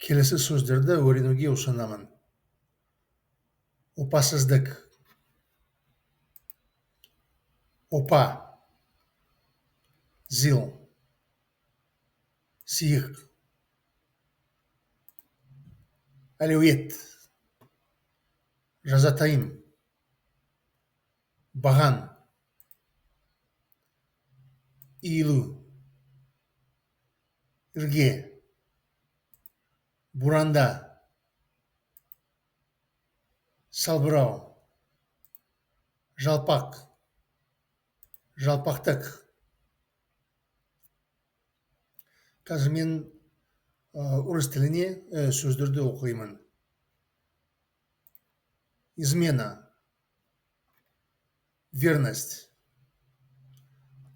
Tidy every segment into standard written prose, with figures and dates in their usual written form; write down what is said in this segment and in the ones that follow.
Келесі сөздерді үйренуге ұсынамын. Опасыздық. Опа. Зил. Сиық. Әлеует. Жазатайым. Баған. Иілу. Ірге. Буранда. Салбырау. Жалпақ. Жалпақтық. Қазір мен орыс тіліне сөздерді оқимын. Измена. Верность.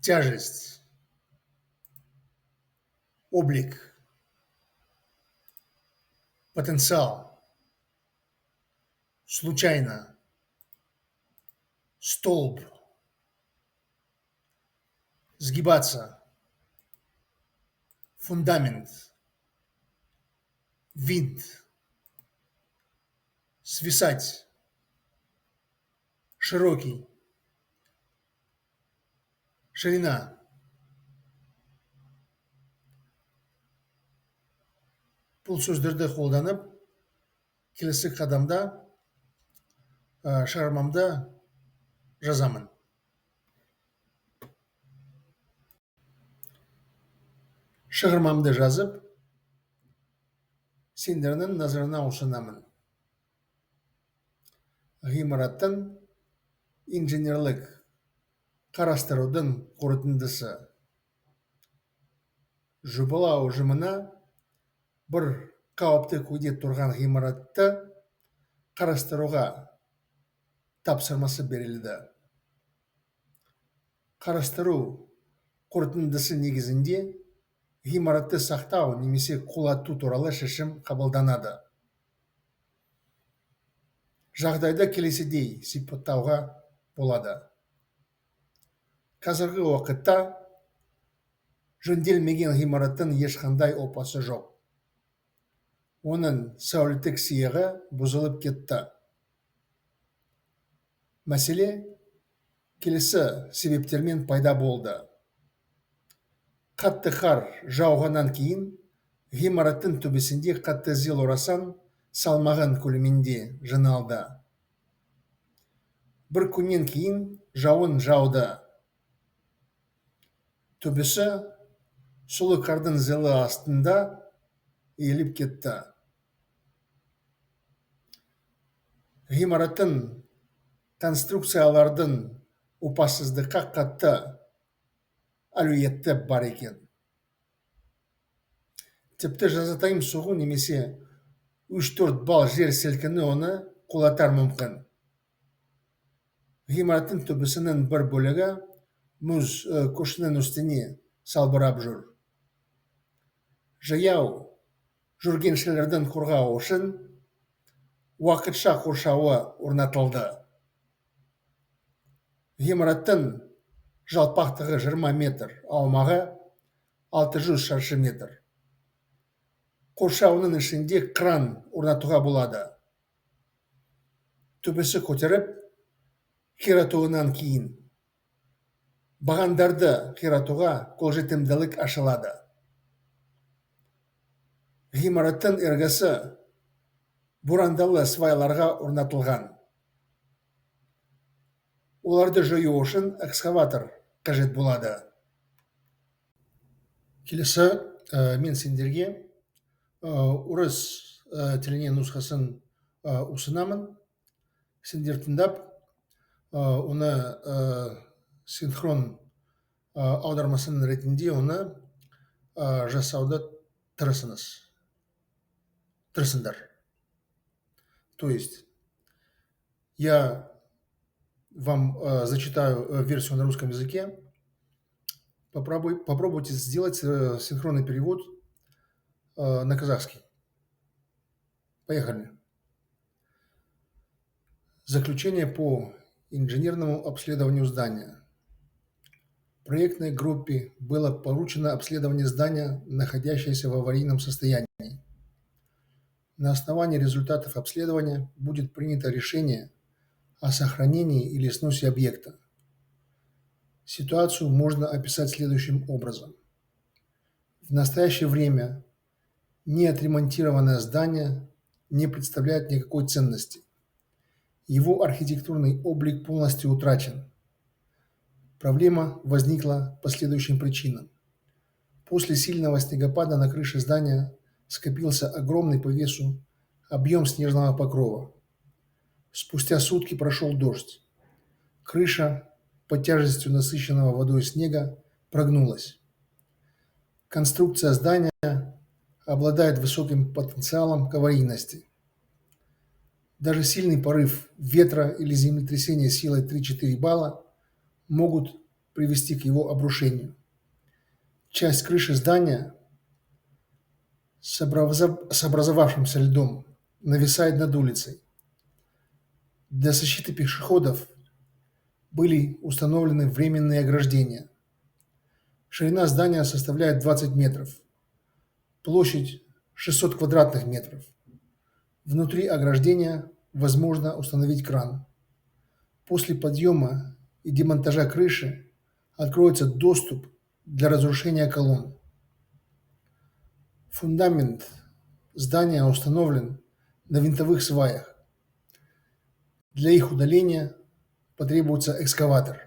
Тяжесть. Облик. Потенциал. Случайно. Столб. Сгибаться. Фундамент. Винт. Свисать. Широкий. Ширина. Бұл сөздерді қолданып, келесі қадамда шығармамды жазамын. Шығармамды жазып, сендердің назарына ұсынамын. Ғимараттың инженерлік қарастырудың қорытындысы. Жобалау ұжымына бір қауіпті күйде тұрған ғимаратты қарастыруға тапсырмасы берілді. Қарастыру қорытындысы негізінде ғимаратты сақтау немесе құлату туралы шешім қабылданады. Жағдайды келесідей сипаттауға болады. Қазіргі уақытта жөнделмеген ғимараттың ешқандай опасы жоқ. Оның сәулеттік сиығы бұзылып кетті. Мәселе келесі себептермен пайда болды. Қатты қар жауғаннан кейін ғимараттың төбесінде қатты зіл орасан салмаған көлемінде жиналды. Бір күннен кейін жауын жауды. Төбесі сулы қардың зілі астында иіліп кетті. Ғимараттың конструкциялардың опасыздыққа қатты әлеуеті бар екен. Тіпті жазатайым соғу немесе 3-4 балл жер сілкіну оны құлатар мүмкін. Ғимараттың төбесінің бір бөлігі мұз көшінің үстіне салбырап жүр. Жаяу жүргіншілердің қорғауы үшін уақытша қоршауы орнатылды. Ғимараттың жалпақтығы 20 метр, аумағы 600 шаршы метр. Қоршауының ішінде кран орнатуға болады. Төбесі көтеріп, қиратуынан кейін бағандарды қиратуға қолжетімділік ашылады. Ғимараттың іргесі бурандалы свайларға орнатылған. Оларды жою үшін экскаватор қажет болады. Келесі мен сендерге орыс тіліне нұсқасын ұсынамын. Сендер тыңдап, оны синхрон аудармасын ретінде оны жасауды тырысыңдар. То есть я вам зачитаю версию на русском языке. Попробуйте сделать синхронный перевод на казахский. Поехали. Заключение по инженерному обследованию здания. Проектной группе было поручено обследование здания, находящееся в аварийном состоянии. На основании результатов обследования будет принято решение о сохранении или сносе объекта. Ситуацию можно описать следующим образом. В настоящее время неотремонтированное здание не представляет никакой ценности. Его архитектурный облик полностью утрачен. Проблема возникла по следующим причинам. После сильного снегопада на крыше здания скопился огромный по весу объем снежного покрова. Спустя сутки прошел дождь. Крыша под тяжестью насыщенного водой снега прогнулась. Конструкция здания обладает высоким потенциалом к аварийности. Даже сильный порыв ветра или землетрясение силой 3-4 балла могут привести к его обрушению. Часть крыши здания с образовавшимся льдом нависает над улицей. Для защиты пешеходов были установлены временные ограждения. Ширина здания составляет 20 метров, площадь 600 квадратных метров. Внутри ограждения возможно установить кран. После подъема и демонтажа крыши откроется доступ для разрушения колонн. Фундамент здания установлен на винтовых сваях. Для их удаления потребуется экскаватор.